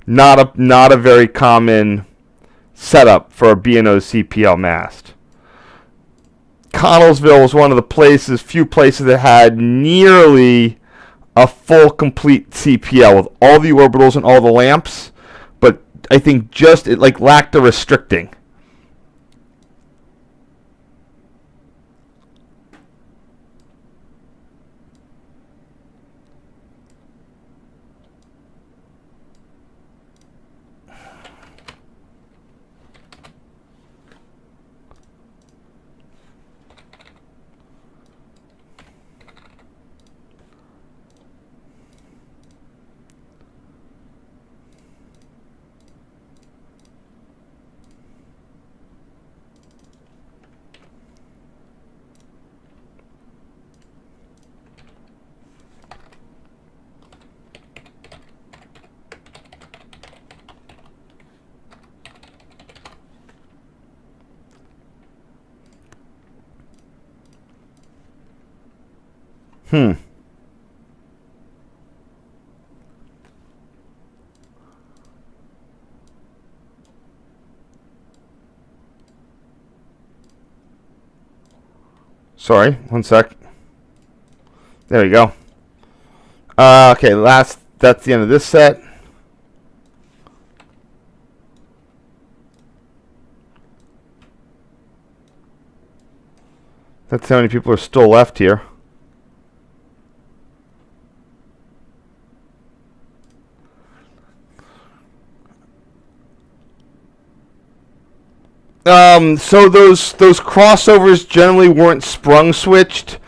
Not a very common setup for a B&O CPL mast. Connellsville was one of the few places that had nearly a full complete CPL with all the orbitals and all the lamps, but I think just it lacked a restricting. Hmm. Sorry, one sec. There we go. Okay, that's the end of this set. That's how many people are still left here. So those crossovers generally weren't sprung switched.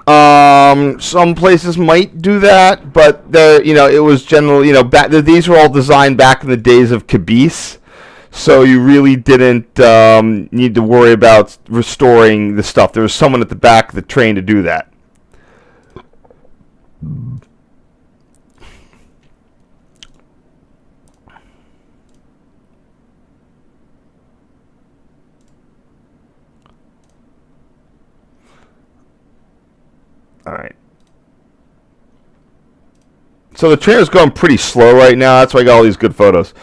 Some places might do that, but it was generally, these were all designed back in the days of caboose, so you really didn't need to worry about restoring the stuff. There was someone at the back of the train to do that. All right. So the train is going pretty slow right now. That's why I got all these good photos.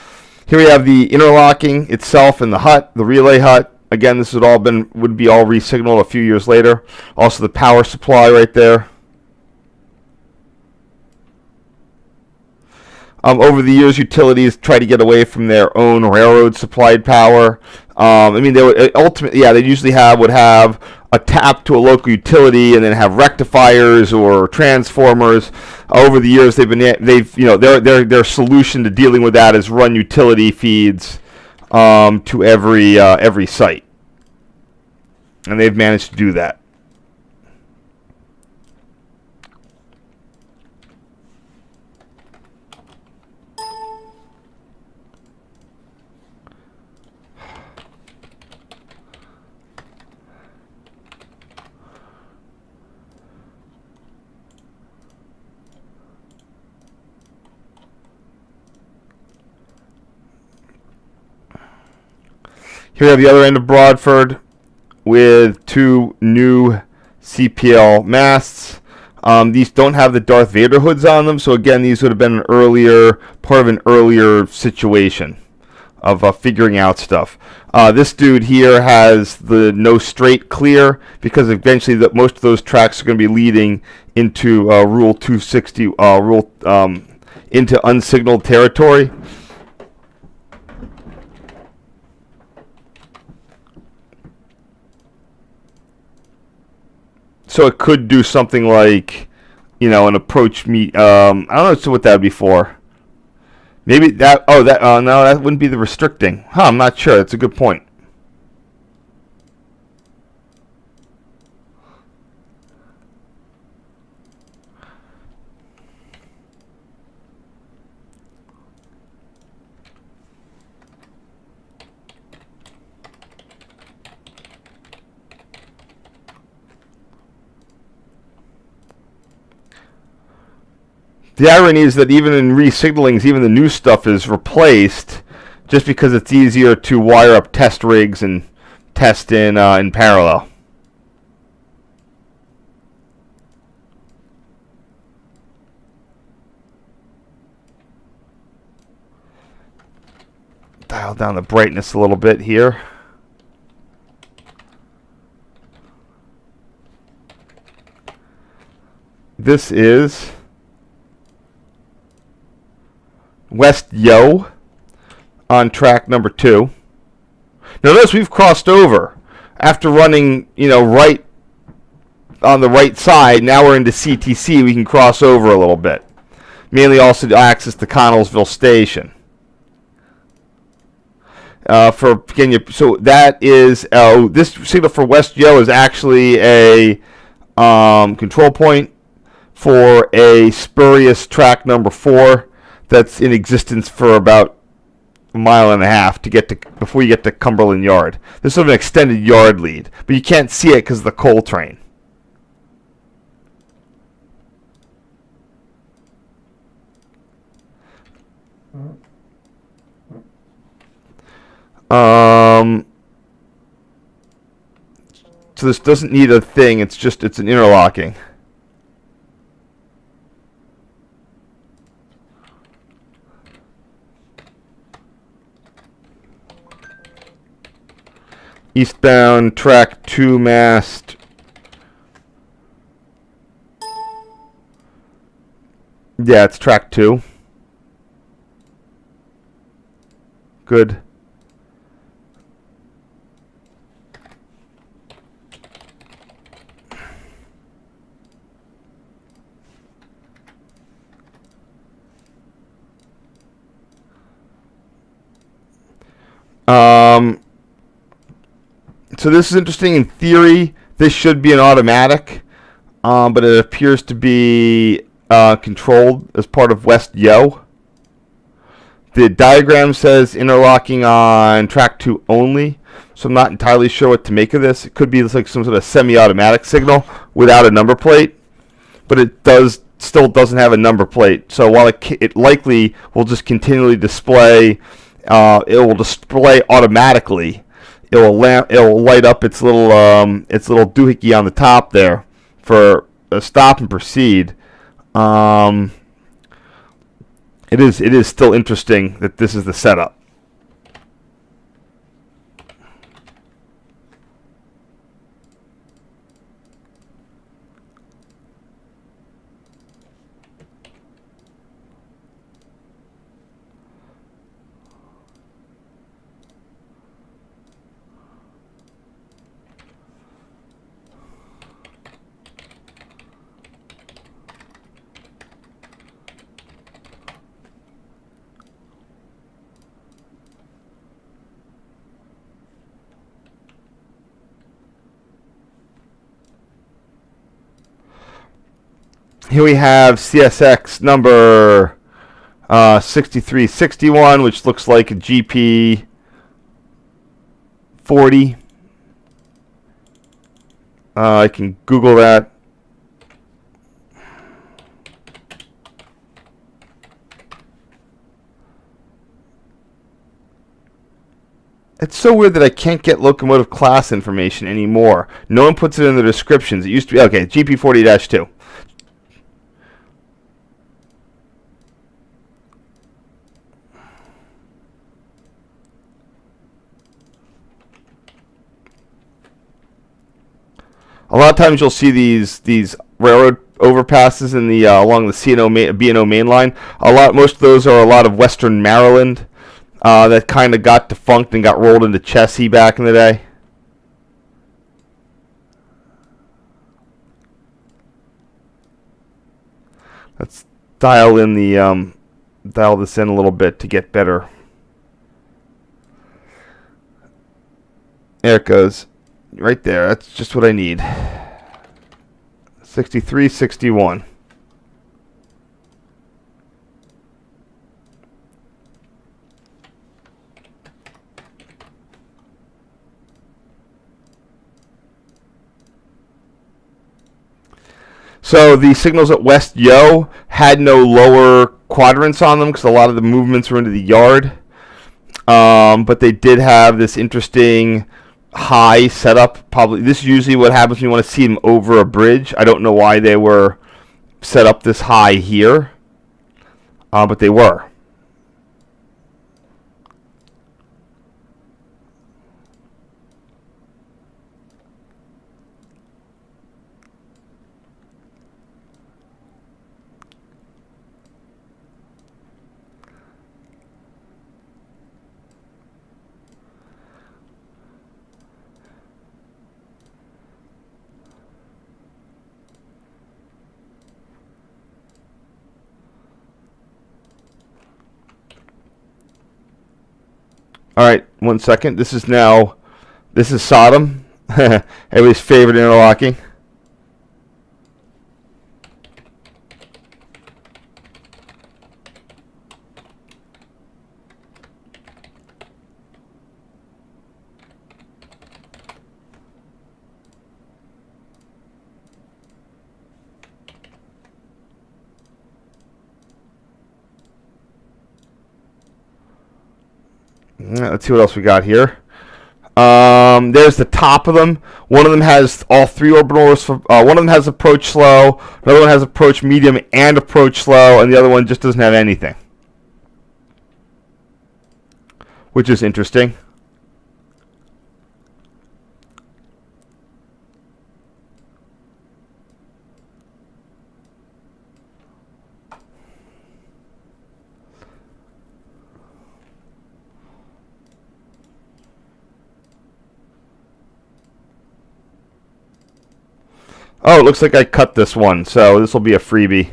Here we have the interlocking itself and the hut, the relay hut. Again, this would be all re-signaled a few years later. Also the power supply right there. Over the years, utilities try to get away from their own railroad-supplied power. They would ultimately, they usually would have a tap to a local utility, and then have rectifiers or transformers. Over the years, their solution to dealing with that is run utility feeds to every site, and they've managed to do that. Here we have the other end of Broadford with two new CPL masts. These don't have the Darth Vader hoods on them, so again, these would have been part of an earlier situation of figuring out stuff. This dude here has the no straight clear, because eventually most of those tracks are going to be leading into Rule 260, into unsignaled territory. So it could do something like, an approach meet. I don't know what that would be for. Maybe that. Oh, no, that wouldn't be the restricting. I'm not sure. That's a good point. The irony is that even in re-signalings, even the new stuff is replaced just because it's easier to wire up test rigs and test in parallel. Dial down the brightness a little bit here. This is West Yo on track number 2. Now notice we've crossed over after running, right on the right side. Now we're into CTC. We can cross over a little bit, mainly also to access the Connellsville station. So that is this signal for West Yo is actually a control point for a spurious track number 4 that's in existence for about a mile and a half before you get to Cumberland Yard. This is sort of an extended yard lead, but you can't see it because of the coal train. So this doesn't need a thing. It's an interlocking. Eastbound track 2 mast. Yeah, it's track 2. Good. So this is interesting. In theory, this should be an automatic, but it appears to be controlled as part of West Yo. The diagram says interlocking on track 2 only, so I'm not entirely sure what to make of this. It could be like some sort of semi-automatic signal without a number plate, but it still doesn't have a number plate. So while it likely will just continually display, it will display automatically. It will light up its little doohickey on the top there for a stop and proceed. It is still interesting that this is the setup. Here we have CSX number 6361, which looks like a GP 40. I can Google that. It's so weird that I can't get locomotive class information anymore. No one puts it in the descriptions. It used to be, okay, GP40-2. A lot of times you'll see these railroad overpasses in the along the B&O main line. Most of those are a lot of Western Maryland that kind of got defunct and got rolled into Chessie back in the day. Let's dial this in a little bit to get better. There it goes. Right there. That's just what I need. 6361. So the signals at West Yo had no lower quadrants on them because a lot of the movements were into the yard. But they did have this interesting high setup. Probably this is usually what happens when you want to see them over a bridge. I don't know why they were set up this high here, but they were. All right, 1 second. This is Sodom. Everybody's favorite interlocking. Let's see what else we got here. There's the top of them. One of them has all three orbitals. One of them has approach slow. Another one has approach medium and approach slow, and the other one just doesn't have anything, which is interesting. Oh, it looks like I cut this one, so this will be a freebie.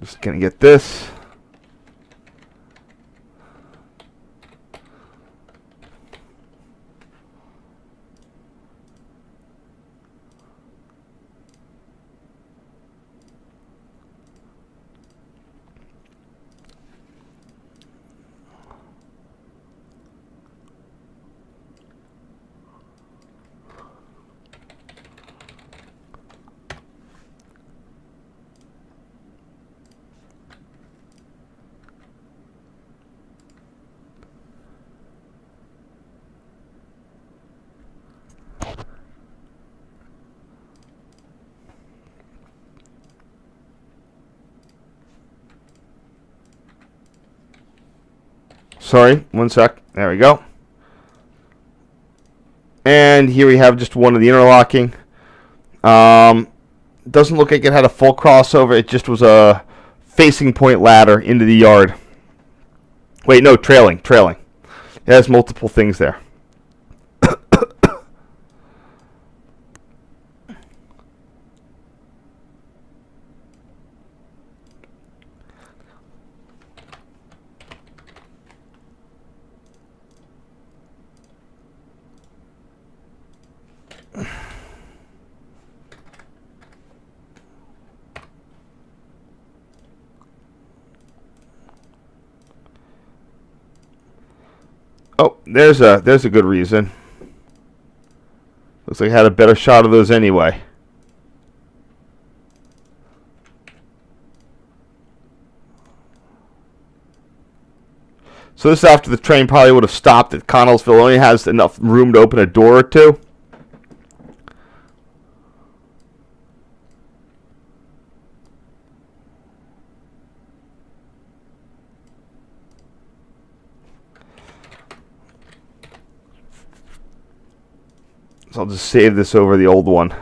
Just gonna get this. Sorry, one sec. There we go. And here we have just one of the interlocking. Doesn't look like it had a full crossover. It just was a facing point ladder into the yard. Wait, no, trailing. It has multiple things there. Oh, there's a good reason. Looks like I had a better shot of those anyway. So this after the train probably would have stopped at Connellsville. Only has enough room to open a door or two. So I'll just save this over the old one.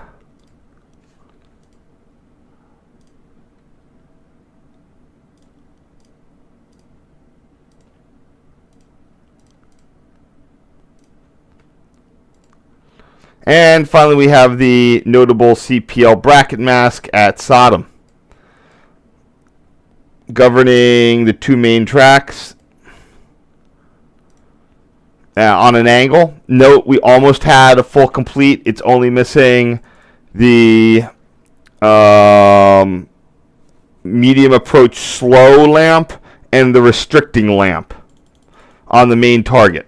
And finally we have the notable CPL bracket mask at Sodom, governing the two main tracks on an angle. Note, we almost had a full complete. It's only missing the medium approach slow lamp and the restricting lamp on the main target.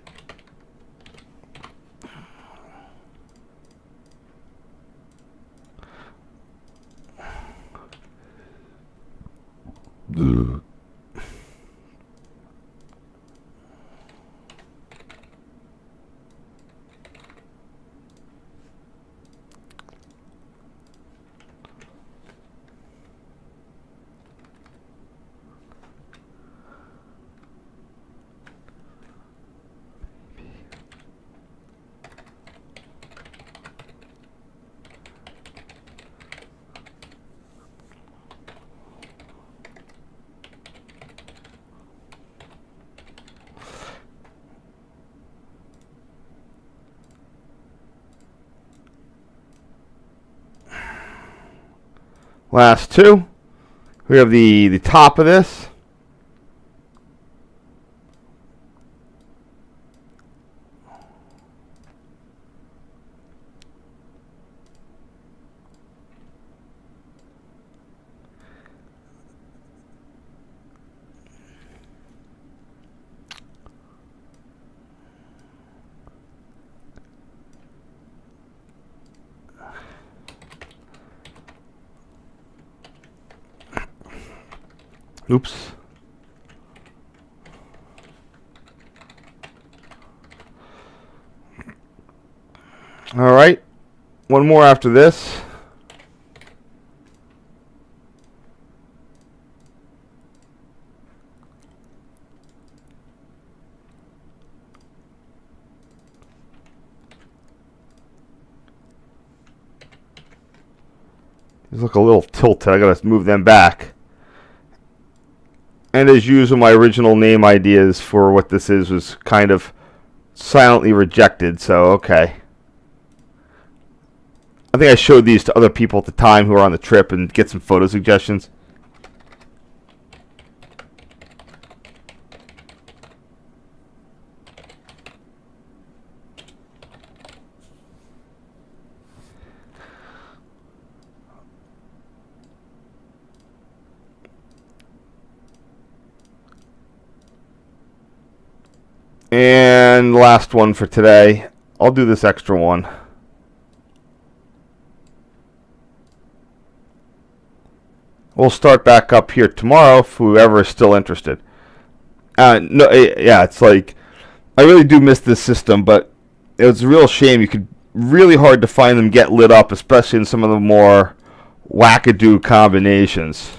Last two. We have the top of this. Oops. All right. One more after this. These look a little tilted. I gotta move them back. And as usual, my original name ideas for what this is was kind of silently rejected, so okay. I think I showed these to other people at the time who were on the trip and get some photo suggestions. And last one for today. I'll do this extra one. We'll start back up here tomorrow if whoever is still interested. No, yeah, it's like I really do miss this system, but it was a real shame. You could really hard to find them get lit up, especially in some of the more wackadoo combinations.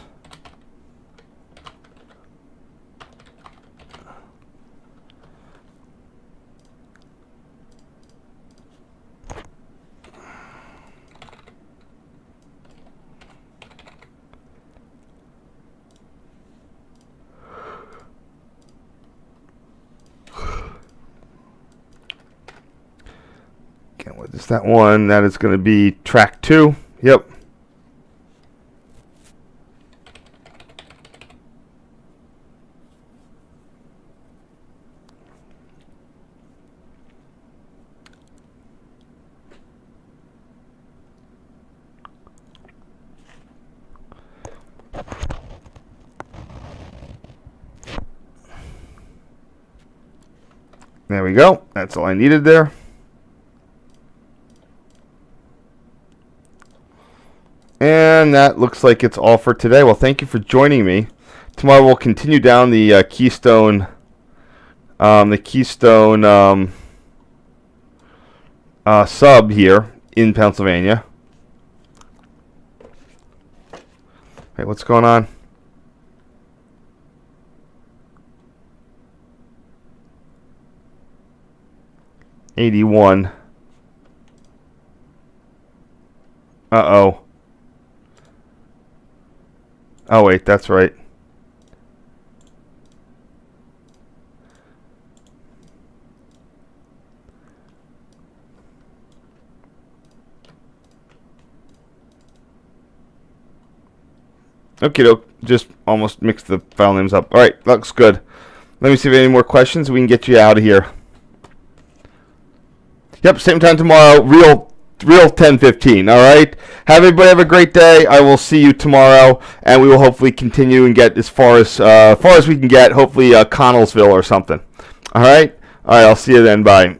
What is that one? That is going to be track 2. Yep. There we go. That's all I needed there. And that looks like it's all for today. Well, thank you for joining me. Tomorrow we'll continue down the Keystone, sub here in Pennsylvania. Wait, what's going on? '81. Uh-oh. Oh, wait, that's right. Okay, just almost mixed the file names up. All right, looks good. Let me see if you have any more questions. We can get you out of here. Yep, same time tomorrow. Real 10:15. All right. Everybody have a great day. I will see you tomorrow, and we will hopefully continue and get as far as we can get. Hopefully, Connellsville or something. All right. All right. I'll see you then. Bye.